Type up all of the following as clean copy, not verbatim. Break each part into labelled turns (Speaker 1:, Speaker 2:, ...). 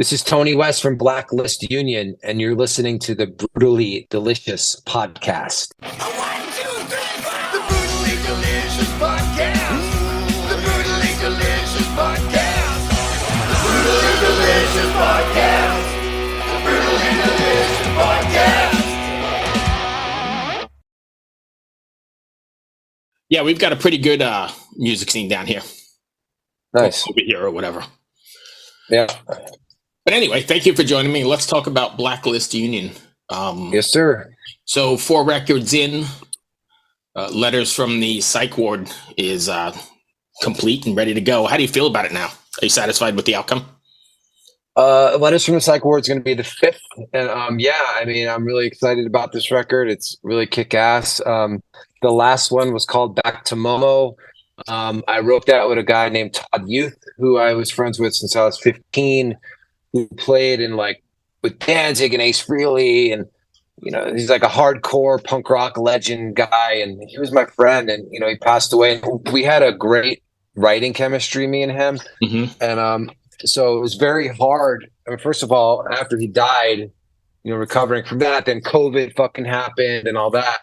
Speaker 1: This is Tony West from Blacklist Union, and you're listening to the Brutally Delicious podcast.
Speaker 2: The Brutally Delicious podcast. The Brutally Delicious podcast. The Brutally Delicious podcast. The Brutally Delicious podcast.
Speaker 3: Yeah, we've got a pretty good music scene down here.
Speaker 1: Nice.
Speaker 3: Over here or whatever.
Speaker 1: Yeah.
Speaker 3: But anyway, thank you for joining me. Let's talk about Blacklist Union.
Speaker 1: Yes, sir.
Speaker 3: So 4 records in, Letters from the Psych Ward is complete and ready to go. How do you feel about it now? Are you satisfied with the outcome?
Speaker 1: Letters from the Psych Ward is going to be the 5th. And yeah, I mean, I'm really excited about this record. It's really kick-ass. The last one was called Back to Momo. I wrote that with a guy named Todd Youth, who I was friends with since I was 15, who played in with Danzig and Ace Frehley, and he's like a hardcore punk rock legend guy, and he was my friend, and he passed away. We had a great writing chemistry, me and him.
Speaker 3: Mm-hmm.
Speaker 1: And so it was very hard. I mean, first of all, after he died, recovering from that, then COVID fucking happened and all that.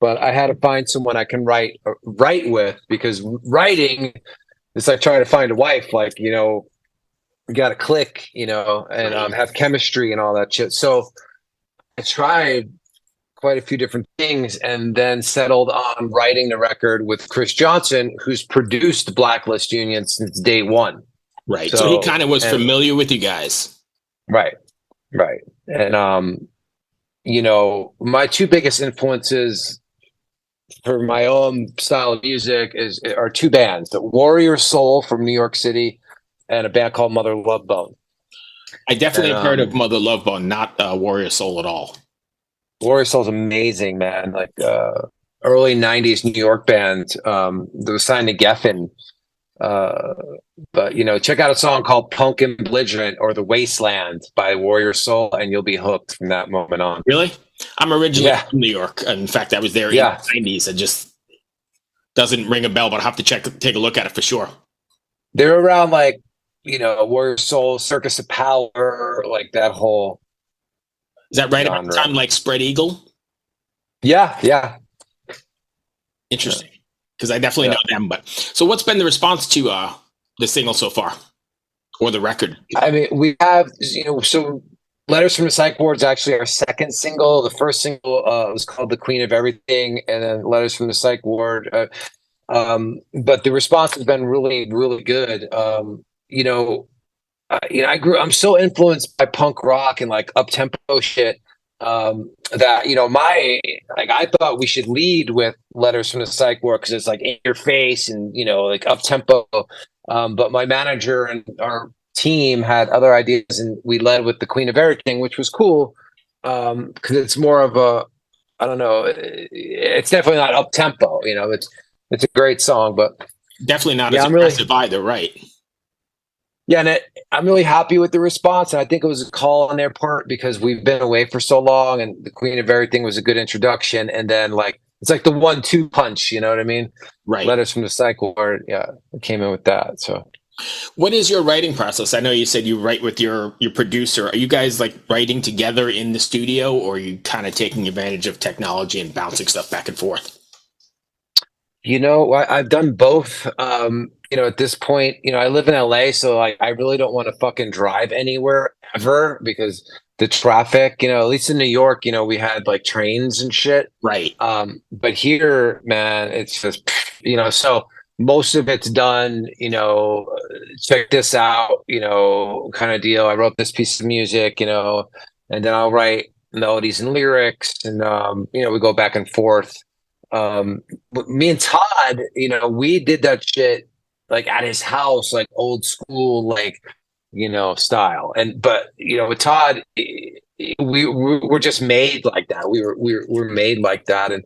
Speaker 1: But I had to find someone I can write with, because writing is like trying to find a wife. You got to click, and have chemistry and all that shit. So I tried quite a few different things, and then settled on writing the record with Chris Johnson, who's produced Blacklist Union since day one.
Speaker 3: Right. So he kind of was familiar with you guys.
Speaker 1: Right. And my 2 biggest influences for my own style of music are 2 bands: the Warrior Soul from New York City and a band called Mother Love Bone.
Speaker 3: I definitely have heard of Mother Love Bone, not Warrior Soul at all. Warrior
Speaker 1: Soul's amazing, man. Early 90s New York band that was signed to Geffen. But check out a song called Punk and Belligerent or The Wasteland by Warrior Soul, and you'll be hooked from that moment on.
Speaker 3: Really? I'm originally from New York. In fact, I was there in the 90s. It just doesn't ring a bell, but I'll have to take a look at it for sure.
Speaker 1: They're around Warrior Soul, Circus of Power, that whole.
Speaker 3: Is that right around the time Spread Eagle?
Speaker 1: Yeah.
Speaker 3: Interesting. Because I definitely know them. But so what's been the response to the single so far, or the record?
Speaker 1: I mean, we have, so Letters from the Psych Ward is actually our 2nd single. The first single was called The Queen of Everything, and then Letters from the Psych Ward. But the response has been really, really good. I'm so influenced by punk rock and up-tempo shit that I thought we should lead with Letters from the Psych Ward because it's in your face and up-tempo. But my manager and our team had other ideas, and we led with The Queen of Everything, which was cool because it's more of a, I don't know, it's definitely not up-tempo. It's a great song, but
Speaker 3: definitely not as aggressive either, right?
Speaker 1: Yeah, and I'm really happy with the response, and I think it was a call on their part because we've been away for so long, and The Queen of Everything was a good introduction, and then it's like the 1-2 punch, you know what I mean?
Speaker 3: Right.
Speaker 1: Letters from the Psych Ward, I came in with that. So,
Speaker 3: what is your writing process? I know you said you write with your producer. Are you guys writing together in the studio, or are you kind of taking advantage of technology and bouncing stuff back and forth?
Speaker 1: I've done both. At this point, I live in LA, so I really don't want to fucking drive anywhere ever because the traffic, at least in New York, we had trains and shit.
Speaker 3: Right.
Speaker 1: But here, man, it's just, so most of it's done, check this out, kind of deal. I wrote this piece of music, and then I'll write melodies and lyrics, and, we go back and forth. Me and Todd, we did that shit at his house, old school, style. But with Todd, we're just made like that. We're made like that, and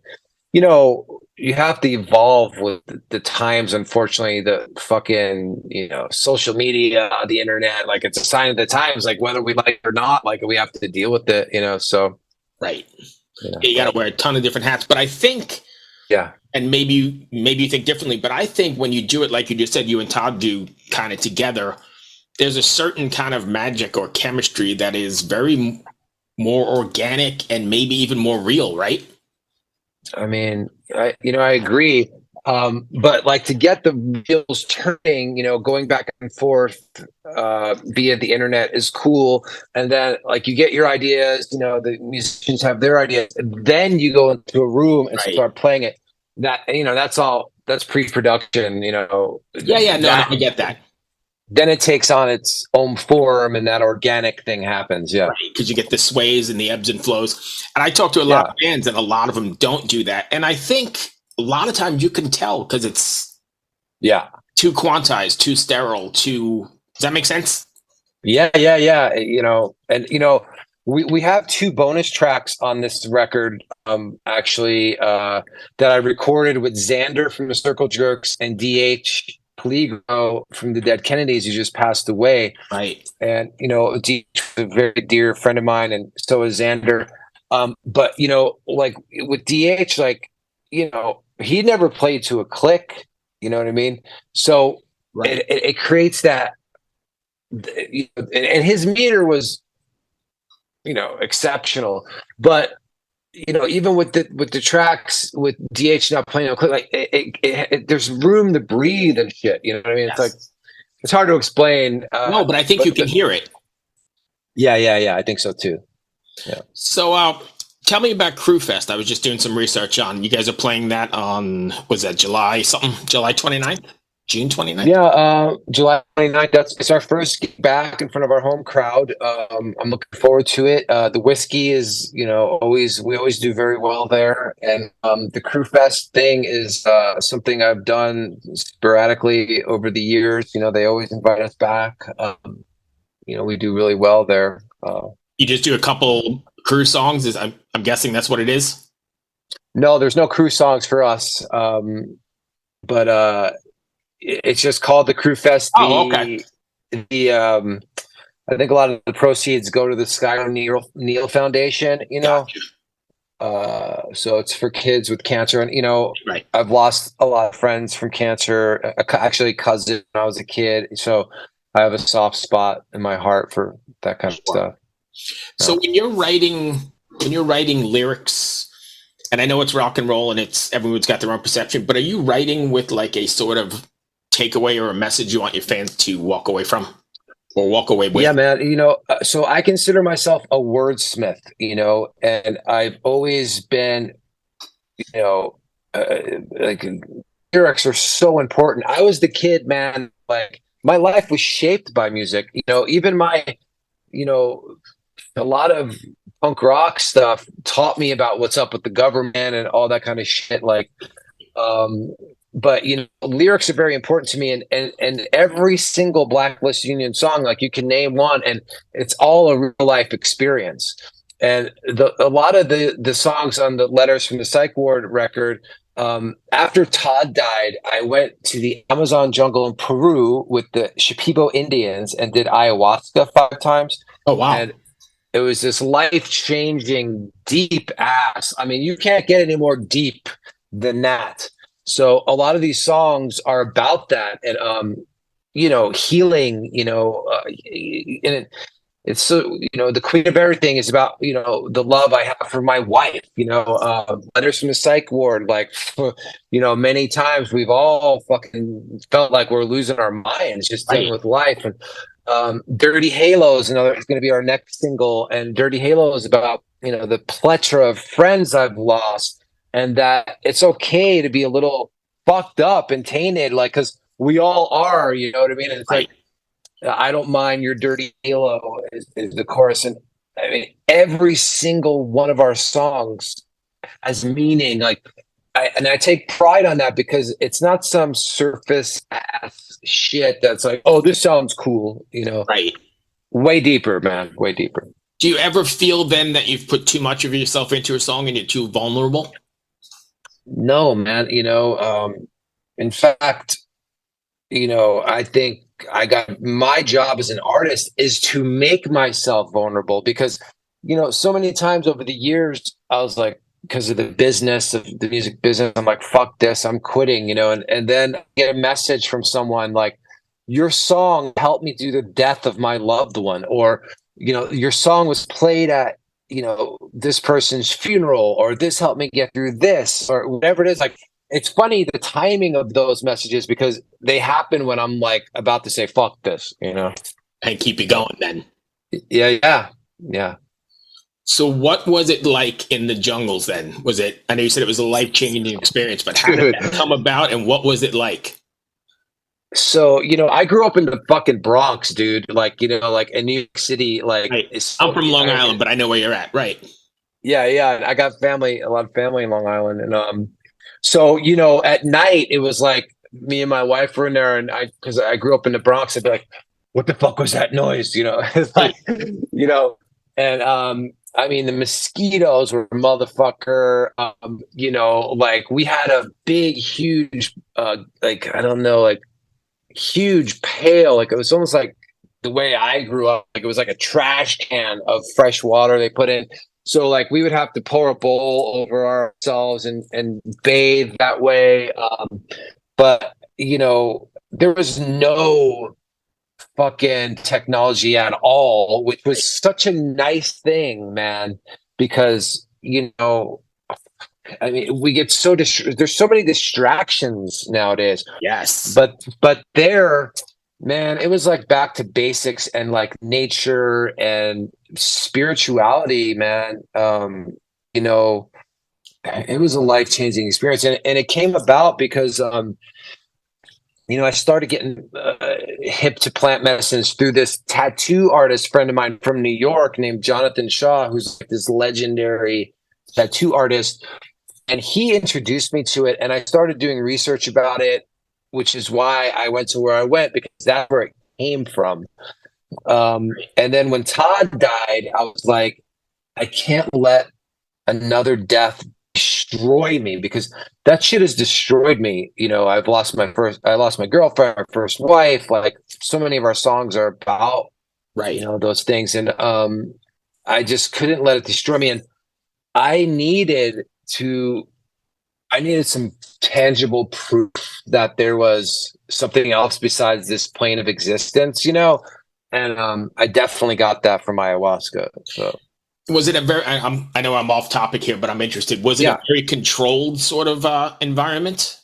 Speaker 1: you have to evolve with the times. Unfortunately, the fucking social media, the internet, it's a sign of the times. Whether we like it or not, we have to deal with it. So
Speaker 3: right, you got to wear a ton of different hats. But I think.
Speaker 1: Yeah.
Speaker 3: And maybe you think differently, but I think when you do it, like you just said, you and Todd do kind of together, there's a certain kind of magic or chemistry that is very more organic and maybe even more real, right?
Speaker 1: I mean, I agree. But like to get the wheels turning, going back and forth via the internet is cool. And then like you get your ideas, the musicians have their ideas, and then you go into a room and
Speaker 3: Right.
Speaker 1: start playing it. That's pre-production,
Speaker 3: Yeah, no, I get that.
Speaker 1: Then it takes on its own form and that organic thing happens. Yeah.
Speaker 3: Right, because you get the sways and the ebbs and flows. And I talk to a lot of bands, and a lot of them don't do that. And I think a lot of times you can tell because it's too quantized, too sterile, too. Does that make sense?
Speaker 1: Yeah. We have 2 bonus tracks on this record, actually, that I recorded with Xander from the Circle Jerks and DH Peligro from the Dead Kennedys, who just passed away.
Speaker 3: Right.
Speaker 1: And, DH is a very dear friend of mine, and so is Xander. But, like with DH, like, he never played to a click, you know what I mean? So it creates that, and his meter was, exceptional. But even with the tracks with DH not playing, like there's room to breathe and shit. You know what I mean? Yes. It's like it's hard to explain.
Speaker 3: No, but I think you can hear it.
Speaker 1: Yeah. I think so too. Yeah.
Speaker 3: So tell me about Crew Fest. I was just doing some research on. You guys are playing that on, was that July 29th? June 29th?
Speaker 1: Yeah, July 29th. It's our first gig back in front of our home crowd. I'm looking forward to it. The whiskey is, we always do very well there. And the Crew Fest thing is something I've done sporadically over the years. They always invite us back. We do really well there.
Speaker 3: You just do a couple crew songs? I'm guessing that's what it is?
Speaker 1: No, there's no crew songs for us. But it's just called the Crew Fest.
Speaker 3: Okay.
Speaker 1: I think a lot of the proceeds go to the Sky O'Neill Foundation,
Speaker 3: Gotcha.
Speaker 1: So it's for kids with cancer. And,
Speaker 3: right.
Speaker 1: I've lost a lot of friends from cancer, actually a cousin when I was a kid. So I have a soft spot in my heart for that kind of stuff.
Speaker 3: So when you're writing lyrics, and I know it's rock and roll and everyone's got their own perception, but are you writing with like a sort of takeaway or a message you want your fans to walk away from or walk away with?
Speaker 1: Yeah, man. So I consider myself a wordsmith, and I've always been, like lyrics are so important. I was the kid, man, like my life was shaped by music, even my, a lot of punk rock stuff taught me about what's up with the government and all that kind of shit. Like, but lyrics are very important to me, and every single Blacklist Union song, like you can name one, and it's all a real life experience. And a lot of the songs on the Letters from the Psych Ward record, after Todd died, I went to the Amazon jungle in Peru with the Shipibo Indians and did ayahuasca 5 times.
Speaker 3: Oh wow!
Speaker 1: And it was this life-changing, deep ass. I mean, you can't get any more deep than that. So a lot of these songs are about that, and healing. And it's so the Queen of Everything is about the love I have for my wife. Letters from the Psych Ward. Like, many times we've all fucking felt like we're losing our minds just dealing with life. And Dirty Halo is going to be our next single, and Dirty Halo is about the plethora of friends I've lost. And that it's okay to be a little fucked up and tainted, like, because we all are, you know what I mean? And it's like, I don't mind your dirty halo is the chorus. And I mean, every single one of our songs has meaning. Like, I take pride on that because it's not some surface ass shit that's like, oh, this sounds cool,
Speaker 3: Right.
Speaker 1: Way deeper, man, way deeper.
Speaker 3: Do you ever feel then that you've put too much of yourself into a song and you're too vulnerable?
Speaker 1: No, man. In fact, I think my job as an artist is to make myself vulnerable because, so many times over the years, I was like, because of the business of the music business, I'm like, fuck this, I'm quitting, and then I get a message from someone like, your song helped me through the death of my loved one, or, your song was played at, this person's funeral, or this helped me get through this, or whatever it is. Like, it's funny the timing of those messages because they happen when I'm like about to say, fuck this,
Speaker 3: And keep it going then.
Speaker 1: Yeah.
Speaker 3: So what was it like in the jungles then? I know you said it was a life-changing experience, but how did that come about and what was it like?
Speaker 1: So, I grew up in the fucking Bronx, dude. Like, like in New York City, like
Speaker 3: Right. I'm from Long Island, but I know where you're at. Right.
Speaker 1: Yeah. I got a lot of family in Long Island. And so, at night it was like me and my wife were in there, and because I grew up in the Bronx, I'd be like, what the fuck was that noise? It's like, and I mean, the mosquitoes were a motherfucker. Like we had a big, huge, like, I don't know, like huge pail. Like it was almost like the way I grew up. Like it was like a trash can of fresh water they put in. So like we would have to pour a bowl over ourselves and bathe that way. But there was no fucking technology at all, which was such a nice thing, man, because I mean, we get so there's so many distractions nowadays.
Speaker 3: Yes.
Speaker 1: But there, man, it was like back to basics and like nature and spirituality, man. It was a life-changing experience, and it came about because I started getting hip to plant medicines through this tattoo artist friend of mine from New York named Jonathan Shaw, who's like this legendary tattoo artist. And he introduced me to it, and I started doing research about it, which is why I went to where I went, because that's where it came from. And then when Todd died, I was like, I can't let another death destroy me, because that shit has destroyed me. I lost my girlfriend, my first wife. Like so many of our songs are about,
Speaker 3: right,
Speaker 1: those things. And I just couldn't let it destroy me. And I needed some tangible proof that there was something else besides this plane of existence, and I definitely got that from ayahuasca. So
Speaker 3: was it a very, I know I'm off topic here, but I'm interested. Was it a very controlled sort of environment?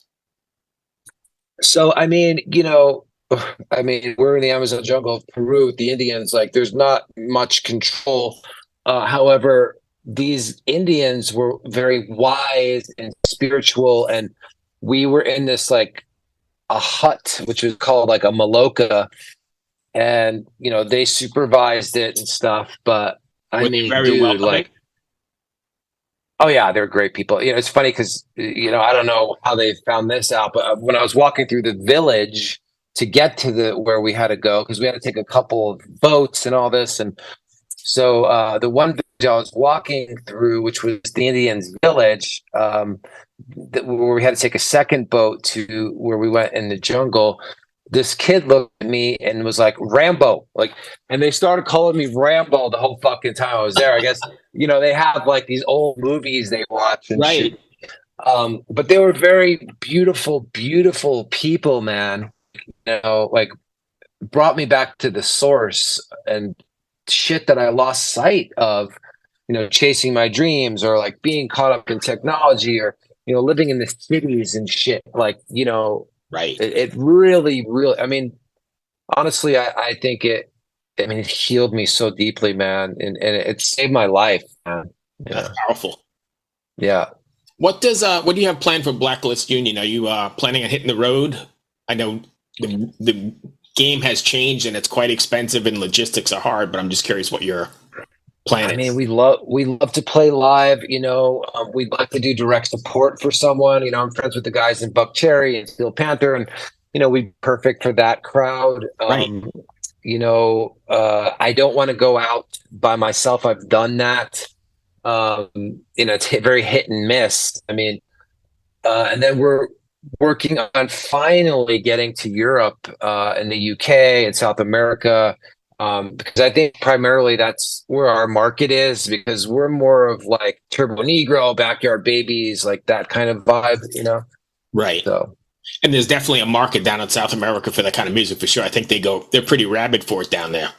Speaker 1: So, I mean, we're in the Amazon jungle of Peru with the Indians. Like, there's not much control. However, these Indians were very wise and spiritual, and we were in this like a hut, which was called like a maloca, and they supervised it and stuff. But I mean, dude, welcoming? Like, oh yeah, they're great people. It's funny because I don't know how they found this out, but when I was walking through the village to get to where we had to go, because we had to take a couple of boats and all this, and so the one village I was walking through, which was the Indians' village, where we had to take a second boat to where we went in the jungle. This kid looked at me and was like, Rambo, and they started calling me Rambo the whole fucking time I was there. I guess, they have like these old movies they watch and
Speaker 3: right.
Speaker 1: shit. But they were very beautiful, beautiful people, man. Like brought me back to the source and shit that I lost sight of, chasing my dreams, or like being caught up in technology, or, living in the cities and shit. Like,
Speaker 3: right.
Speaker 1: It really, really, I mean, honestly, I think it healed me so deeply, man. And it saved my life, man. Yeah.
Speaker 3: That's powerful.
Speaker 1: Yeah.
Speaker 3: What do you have planned for Blacklist Union? Are you planning on hitting the road? I know the game has changed and it's quite expensive and logistics are hard, but I'm just curious what your plan is. I mean,
Speaker 1: we love to play live. We'd like to do direct support for someone. I'm friends with the guys in Buck Cherry and Steel Panther, and we'd be perfect for that crowd.
Speaker 3: Right.
Speaker 1: I don't want to go out by myself. I've done that. It's very hit and miss. I mean, and then we're working on finally getting to Europe, and the UK and South America. Because I think primarily that's where our market is, because we're more of like Turbo Negro, Backyard Babies, like that kind of vibe,
Speaker 3: Right.
Speaker 1: So
Speaker 3: And there's definitely a market down in South America for that kind of music for sure. I think they're pretty rabid for it down there.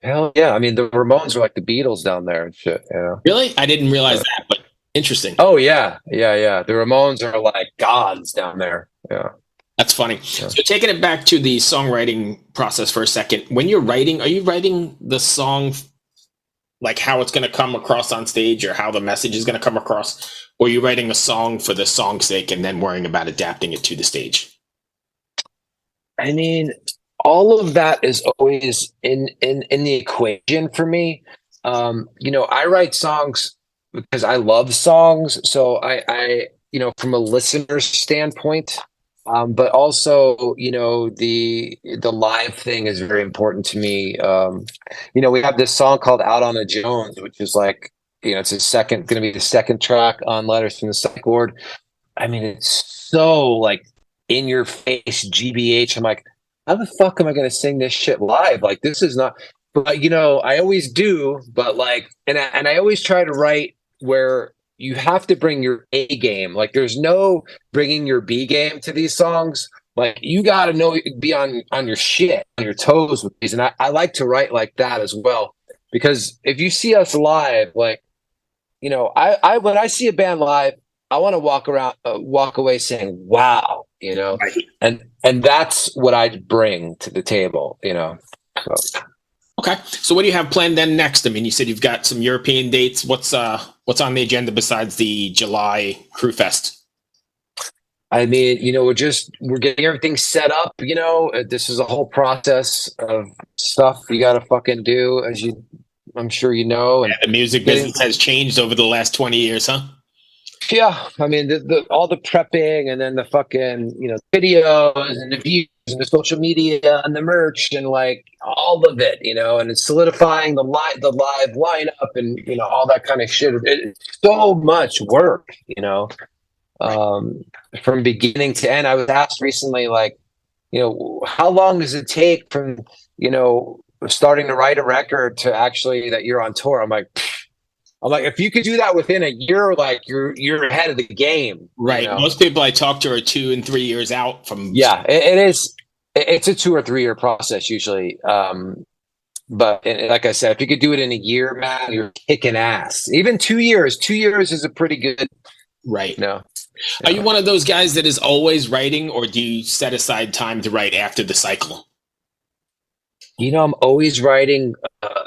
Speaker 1: Hell yeah. I mean, the Ramones are like the Beatles down there and shit, you know?
Speaker 3: Really? I didn't realize that, but interesting.
Speaker 1: Oh yeah. Yeah. Yeah. The Ramones are like gods down there. Yeah.
Speaker 3: That's funny. Yeah. So taking it back to the songwriting process for a second, when you're writing, are you writing the song like how it's going to come across on stage or how the message is going to come across? Or are you writing a song for the song's sake and then worrying about adapting it to the stage?
Speaker 1: I mean, all of that is always in the equation for me. I write songs because I love songs. So I from a listener's standpoint, but also, the live thing is very important to me. We have this song called Out on a Jones, which is like, it's going to be the second track on Letters from the Psych Ward. I mean, it's so like in your face GBH. I'm like, how the fuck am I going to sing this shit live? Like, this is not, but I always do, but like, and I always try to write where you have to bring your A game. Like, there's no bringing your B game to these songs. Like, you got to be on your shit, on your toes with these. And I like to write like that as well, because if you see us live, like, I when I see a band live, I want to walk away saying, wow, and that's what I bring to the table, So.
Speaker 3: Okay. So what do you have planned then next? I mean, you said you've got some European dates. What's on the agenda besides the July Crew Fest?
Speaker 1: I mean, we're getting everything set up, this is a whole process of stuff you got to fucking do, as I'm sure you know. And
Speaker 3: the music business has changed over the last 20 years, huh?
Speaker 1: Yeah, I mean, all the prepping and then the fucking, videos and the views and the social media and the merch and like all of it, and it's solidifying the live lineup and, all that kind of shit. It's so much work, from beginning to end. I was asked recently, like, how long does it take from, starting to write a record to actually that you're on tour? I'm like, if you could do that within a year, like you're ahead of the game.
Speaker 3: Right. Most people I talk to are 2 and 3 years out from.
Speaker 1: Yeah, it is. It's a 2 or 3 year process usually. But like I said, if you could do it in a year, man, you're kicking ass. Even 2 years. 2 years is a pretty good.
Speaker 3: Right. Are you one of those guys that is always writing, or do you set aside time to write after the cycle?
Speaker 1: I'm always writing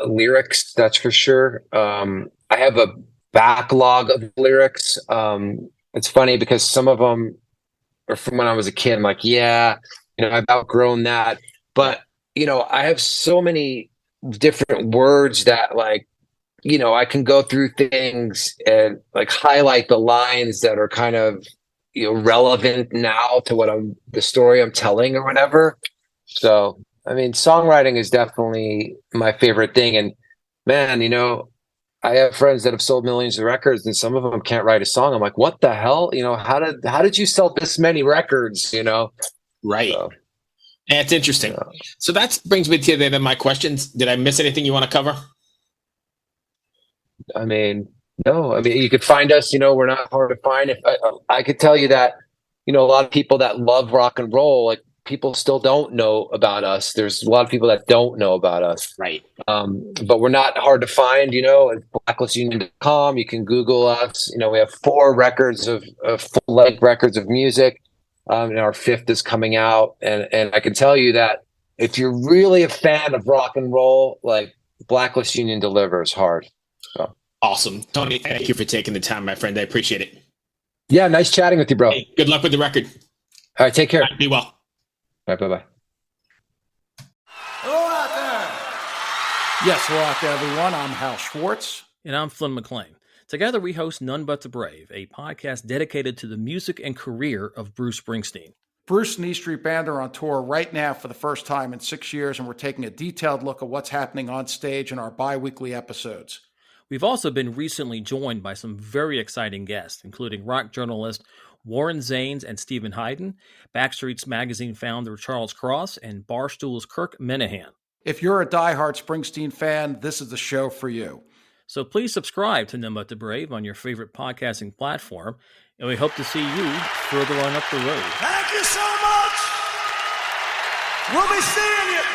Speaker 1: lyrics. That's for sure. I have a backlog of lyrics. It's funny because some of them are from when I was a kid. I'm like, yeah, I've outgrown that. But, I have so many different words that like, I can go through things and like highlight the lines that are kind of, relevant now to the story I'm telling or whatever. So, I mean, songwriting is definitely my favorite thing. And man, I have friends that have sold millions of records and some of them can't write a song. I'm like, what the hell? How did you sell this many records,
Speaker 3: Right.
Speaker 1: So,
Speaker 3: that's interesting. Yeah. So that brings me to the end of my questions. Did I miss anything you want to cover?
Speaker 1: I mean, no. I mean, you could find us, we're not hard to find. If I could tell you that, a lot of people that love rock and roll, like, people still don't know about us. There's a lot of people that don't know about us.
Speaker 3: Right.
Speaker 1: But we're not hard to find, at blacklistunion.com. You can Google us. We have 4 records of full-length records of music. And our 5th is coming out. And I can tell you that if you're really a fan of rock and roll, like, Blacklist Union delivers hard. So.
Speaker 3: Awesome. Tony, thank you for taking the time, my friend. I appreciate it.
Speaker 1: Yeah, nice chatting with you, bro.
Speaker 3: Hey, good luck with the record.
Speaker 1: All right, take care.
Speaker 3: Be well.
Speaker 1: All right, bye-bye.
Speaker 2: Hello out there.
Speaker 4: Yes, hello out there, everyone. I'm Hal Schwartz.
Speaker 5: And I'm Flynn McLean. Together we host None But the Brave, a podcast dedicated to the music and career of Bruce Springsteen.
Speaker 4: Bruce and E Street Band are on tour right now for the first time in 6 years, and we're taking a detailed look at what's happening on stage in our bi-weekly episodes.
Speaker 5: We've also been recently joined by some very exciting guests, including rock journalist Warren Zanes and Stephen Hayden, Backstreet's Magazine founder Charles Cross, and Barstool's Kirk Minahan.
Speaker 4: If you're a diehard Springsteen fan, this is the show for you.
Speaker 5: So please subscribe to None But the Brave on your favorite podcasting platform. and we hope to see you further on up the road.
Speaker 2: Thank you so much. We'll be seeing you.